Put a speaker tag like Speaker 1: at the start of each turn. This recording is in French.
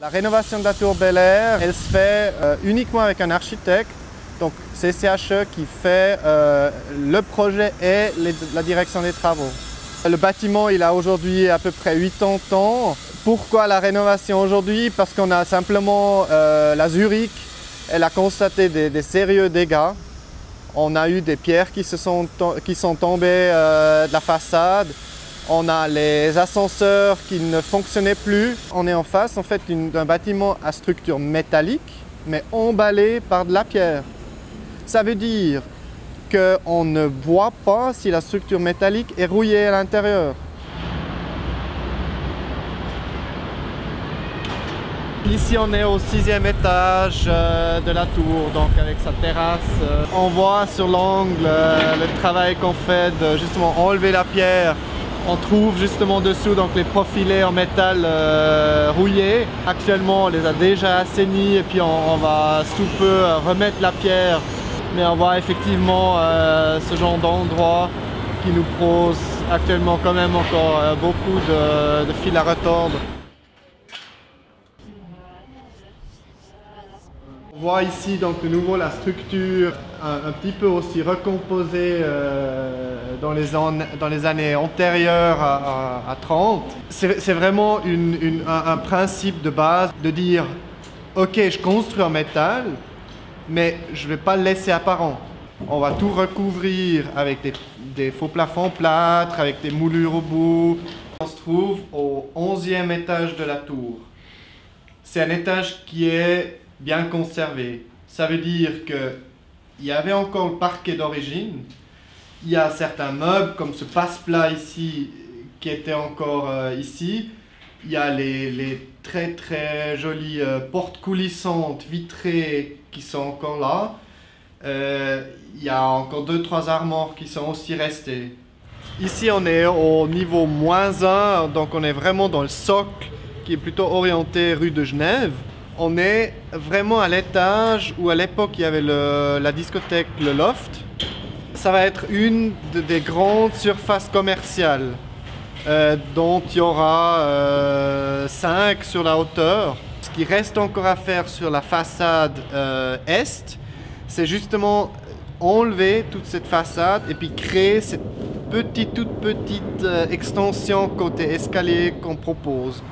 Speaker 1: La rénovation de la tour Bel Air, elle se fait uniquement avec un architecte. Donc c'est CHE qui fait le projet et la direction des travaux. Le bâtiment, il a aujourd'hui à peu près 80 ans. Pourquoi la rénovation aujourd'hui? Parce qu'on a simplement la Zurich, elle a constaté des sérieux dégâts. On a eu des pierres qui sont tombées de la façade. On a les ascenseurs qui ne fonctionnaient plus. On est en face en fait d'un bâtiment à structure métallique, mais emballé par de la pierre. Ça veut dire qu'on ne voit pas si la structure métallique est rouillée à l'intérieur. Ici, on est au 6e étage de la tour, donc avec sa terrasse. On voit sur l'angle le travail qu'on fait de justement enlever la pierre. On trouve justement dessous donc les profilés en métal rouillés. Actuellement, on les a déjà assainis et puis on va sous peu remettre la pierre. Mais on voit effectivement ce genre d'endroit qui nous pose actuellement quand même encore beaucoup de fils à retordre. On voit ici donc de nouveau la structure un petit peu aussi recomposée dans les années antérieures à 30. C'est vraiment un principe de base de dire ok, je construis en métal, mais je ne vais pas le laisser apparent. On va tout recouvrir avec des faux plafonds plâtre, avec des moulures au bout. On se trouve au 11e étage de la tour. C'est un étage qui est bien conservé. Ça veut dire qu'il y avait encore le parquet d'origine. Il y a certains meubles comme ce passe-plat ici qui était encore ici. Il y a les très très jolies portes coulissantes vitrées qui sont encore là. Il y a encore 2-3 armoires qui sont aussi restées. Ici on est au niveau -1, donc on est vraiment dans le socle qui est plutôt orienté rue de Genève. On est vraiment à l'étage où à l'époque il y avait la discothèque, le Loft. Ça va être une des grandes surfaces commerciales dont il y aura 5 sur la hauteur. Ce qui reste encore à faire sur la façade est, c'est justement enlever toute cette façade et puis créer cette toute petite extension côté escalier qu'on propose.